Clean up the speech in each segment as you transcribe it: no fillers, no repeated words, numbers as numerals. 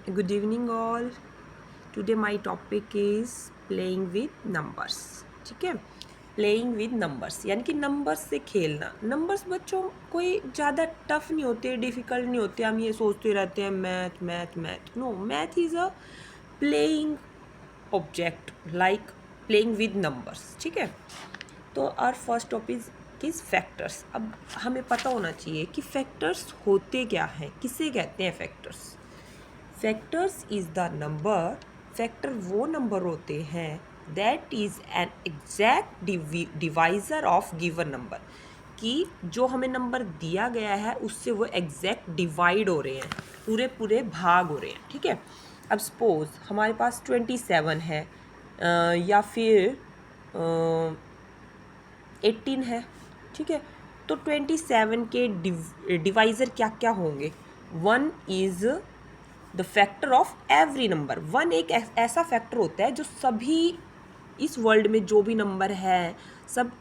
Good evening all. Today my topic is playing with numbers. ठीक है, playing with numbers यानी कि numbers से खेलना. नंबर्स बच्चों कोई ज़्यादा टफ नहीं होते, डिफ़िकल्ट नहीं होते. हम ये सोचते रहते हैं math math math. No, math is a playing object like playing with numbers. ठीक है, तो our first topic is factors. अब हमें पता होना चाहिए कि फैक्टर्स होते क्या हैं, किसे कहते हैं factors. Factors is the number. Factor वो नंबर होते हैं that is an exact divisor of given number, कि जो हमें नंबर दिया गया है उससे वो एग्जैक्ट डिवाइड हो रहे हैं, पूरे पूरे भाग हो रहे हैं. ठीक है, अब सपोज हमारे पास 27 है या फिर 18 है. ठीक है, तो 27 के डिवाइज़र क्या क्या होंगे. 1 is the factor of every number. 1 एक ऐसा फैक्टर होता है जो सभी इस वर्ल्ड में जो भी नंबर है सब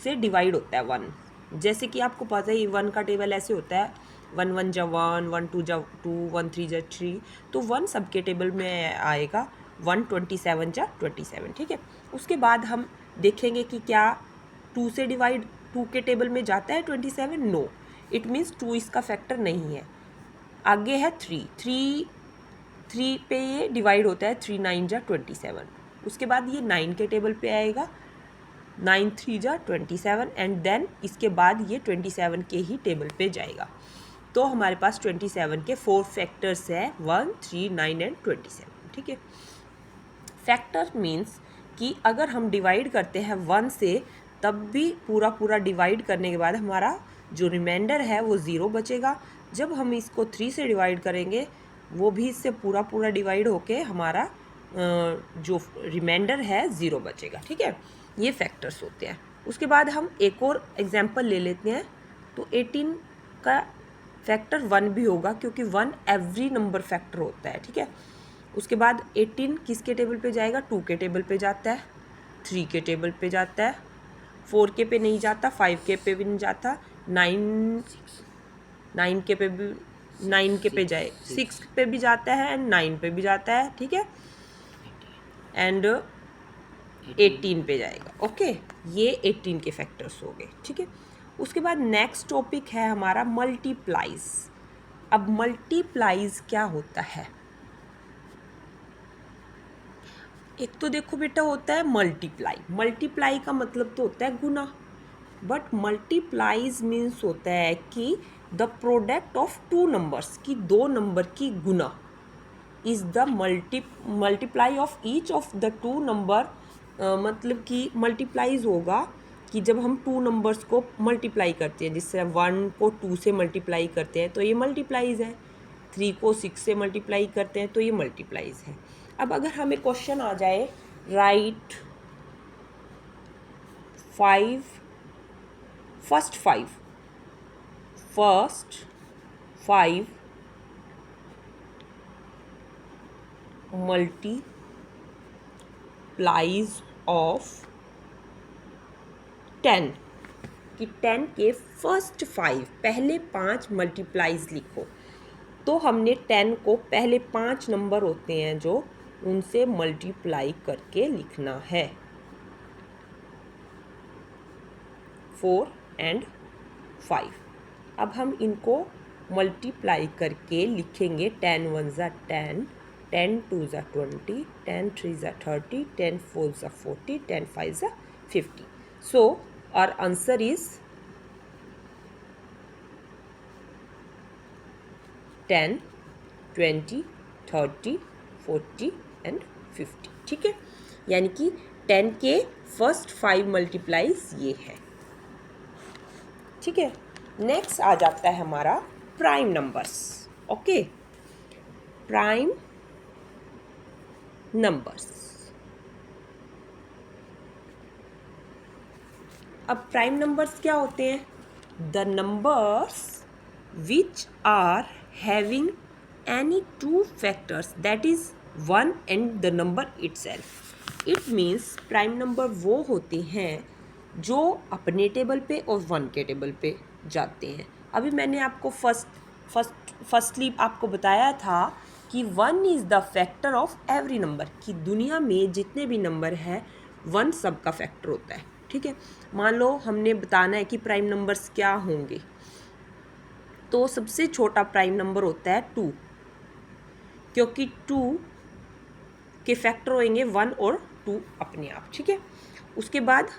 से डिवाइड होता है 1. जैसे कि आपको पता है 1 का टेबल ऐसे होता है 1 1 जा 1, 1 2 जा 2, 1 3 जा 3. तो 1 सबके टेबल में आएगा 1 27 जा 27. ठीक है, उसके बाद हम देखेंगे कि क्या 2 से डिवाइड 2 के टेबल में जाता है 27. नो, इट मीन्स 2 इसका फैक्टर नहीं है. आगे है 3 पे ये डिवाइड होता है 3 9 जा 27. उसके बाद ये 9 के टेबल पे आएगा 9 3 जा 27 एंड देन इसके बाद ये 27 के ही टेबल पे जाएगा. तो हमारे पास 27 के 4 फैक्टर्स है 1 3 9 एंड 27. ठीक है, फैक्टर मीन्स कि अगर हम डिवाइड करते हैं 1 से तब भी पूरा पूरा डिवाइड करने के बाद हमारा जो रिमाइंडर है वो 0 बचेगा. जब हम इसको 3 से डिवाइड करेंगे वो भी इससे पूरा पूरा डिवाइड होके हमारा जो रिमाइंडर है 0 बचेगा. ठीक है, ये फैक्टर्स होते हैं. उसके बाद हम एक और एग्जांपल ले लेते हैं. तो 18 का फैक्टर 1 भी होगा क्योंकि 1 एवरी नंबर फैक्टर होता है. ठीक है, उसके बाद 18 किसके टेबल पे जाएगा, 2 के टेबल पे जाता है, 3 के टेबल पे जाता है, 4 के पे नहीं जाता, 5 के पे भी नहीं जाता, 9 के पे भी 9 के पे जाए, 6 पे भी जाता है एंड 9 पे भी जाता है. ठीक है, एंड 18 पे जाएगा. ओके, ये 18 के फैक्टर्स हो गए. ठीक है, उसके बाद नेक्स्ट टॉपिक है हमारा मल्टीप्लाइज. अब मल्टीप्लाइज क्या होता है. एक तो देखो बेटा होता है मल्टीप्लाई. मल्टीप्लाई का मतलब तो होता है गुना, बट मल्टीप्लाइज मीन्स होता है कि द प्रोडक्ट ऑफ 2 नंबर्स, की 2 नंबर की गुना is the multiply of each of the 2 number. मतलब कि मल्टीप्लाइज होगा कि जब हम 2 नंबर्स को मल्टीप्लाई करते हैं, जिससे 1 को 2 से मल्टीप्लाई करते हैं तो ये मल्टीप्लाइज है, 3 को 6 से मल्टीप्लाई करते हैं तो ये मल्टीप्लाइज है. अब अगर हमें क्वेश्चन आ जाए राइट 5 फर्स्ट 5 मल्टीप्लाइज ऑफ 10, कि 10 के फर्स्ट 5 पहले 5 मल्टीप्लाइज लिखो. तो हमने 10 को पहले 5 नंबर होते हैं जो उनसे मल्टीप्लाई करके लिखना है, 4 एंड 5. अब हम इनको मल्टीप्लाई करके लिखेंगे 10 1 ज़ा 10, 10 2 ज़ा 20, 10 3 ज़ा 30, 10 4 ज़ा 40, 10 5 ज़ा 50. सो our answer is 10 20 30 40 एंड 50. ठीक है, यानी कि 10 के फर्स्ट 5 मल्टीप्लाइज ये है. ठीक है, नेक्स्ट आ जाता है हमारा prime numbers. Okay, prime numbers. अब प्राइम नंबर्स क्या होते हैं. The numbers which are having any 2 factors that is 1 and the number itself. It means prime number वो होते हैं जो अपने टेबल पे और 1 के टेबल पे जाते हैं. अभी मैंने आपको फर्स्टली आपको बताया था कि 1 is the factor of every number, कि दुनिया में जितने भी नंबर है 1 सबका फैक्टर होता है। ठीक है, मान लो हमने बताना है कि प्राइम नंबर्स क्या होंगे, तो सबसे छोटा प्राइम नंबर होता है 2, क्योंकि 2 के फैक्टर होंगे 1 और 2 अपने आप। ठीक है, उसके बाद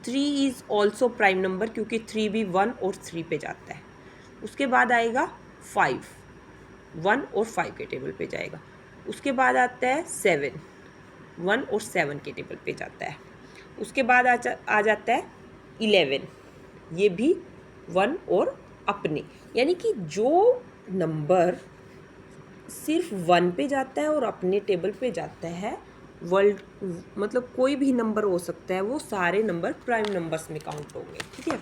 3 इज़ ऑल्सो प्राइम नंबर, क्योंकि 3 भी 1 और 3 पे जाता है। उसके बाद आएगा 5, 1 और 5 के टेबल पे जाएगा। उसके बाद आता है 7, 1 और 7 के टेबल पे जाता है। उसके बाद आ जाता है 11, ये भी 1 और अपने, यानी कि जो नंबर सिर्फ 1 पे जाता है और अपने टेबल पे जाता है, वर्ल्ड मतलब कोई भी नंबर हो सकता है, वो सारे नंबर प्राइम नंबर्स में काउंट होंगे। ठीक है,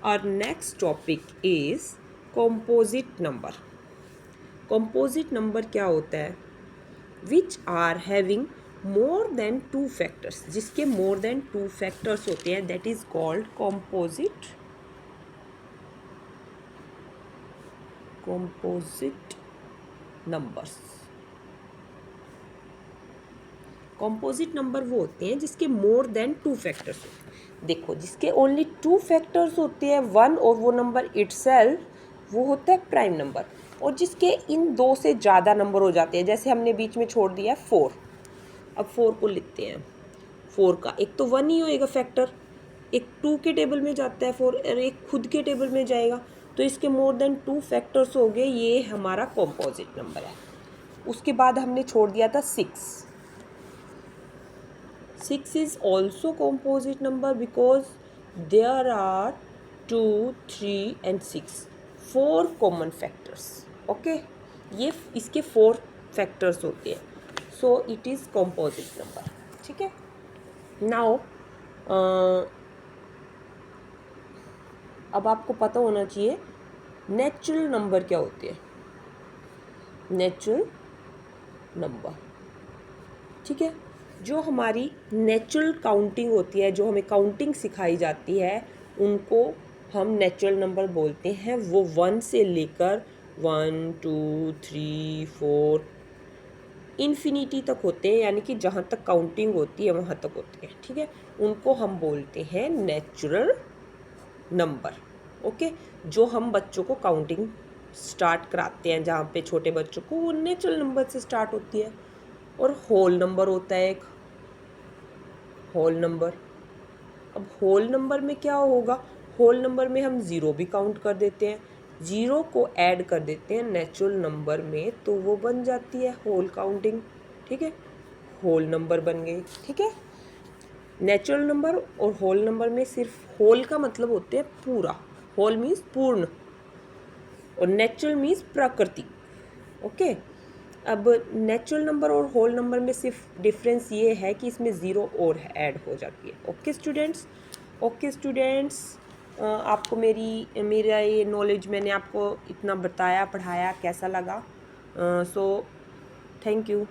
और next topic is composite number. Composite number क्या होता है? Which are having more than 2 factors, जिसके मोर देन 2 फैक्टर्स होते हैं, that is called composite numbers. Composite number वो होते हैं जिसके मोर देन 2 फैक्टर्स होते हैं। देखो, जिसके ओनली 2 फैक्टर्स होते हैं 1 और वो नंबर इटसेल्फ, वो होता है प्राइम नंबर। और जिसके इन 2 से ज़्यादा नंबर हो जाते हैं, जैसे हमने बीच में छोड़ दिया 4, अब 4 को लिखते हैं। 4 का एक तो 1 ही होएगा फैक्टर, एक 2 के टेबल में जाता है 4 और एक खुद के टेबल में जाएगा, तो इसके मोर देन 2 फैक्टर्स हो गए, ये हमारा कॉम्पोजिट नंबर है। उसके बाद हमने छोड़ दिया था 6 is also composite number because there are 2, 3 and 6, 4 common factors. okay, ये इसके 4 factors होते हैं, so it is composite number. ठीक है, now अब आपको पता होना चाहिए नेचुरल नंबर क्या होते हैं। नेचुरल नंबर, ठीक है, जो हमारी नेचुरल काउंटिंग होती है, जो हमें काउंटिंग सिखाई जाती है, उनको हम नेचुरल नंबर बोलते हैं। वो 1 से लेकर 1, 2, 3, 4 इन्फिनिटी तक होते हैं, यानी कि जहाँ तक काउंटिंग होती है वहाँ तक होती है। ठीक है, उनको हम बोलते हैं नेचुरल नंबर। ओके, जो हम बच्चों को काउंटिंग स्टार्ट कराते हैं, जहाँ पे छोटे बच्चों को, वो नेचुरल नंबर से स्टार्ट होती है। और होल नंबर होता है एक, होल नंबर। अब होल नंबर में क्या होगा? होल नंबर में हम 0 भी काउंट कर देते हैं, 0 को ऐड कर देते हैं नेचुरल नंबर में, तो वो बन जाती है होल काउंटिंग। ठीक है, होल नंबर बन गई। ठीक है, नेचुरल नंबर और होल नंबर में सिर्फ होल का मतलब होते हैं पूरा, होल मीन्स पूर्ण और नेचुरल मीन्स प्राकृतिक। ओके, अब नेचुरल नंबर और होल नंबर में सिर्फ डिफरेंस ये है कि इसमें 0 और ऐड हो जाती है। ओके स्टूडेंट्स, आपको मेरा ये नॉलेज मैंने आपको इतना बताया, पढ़ाया, कैसा लगा? So thank you.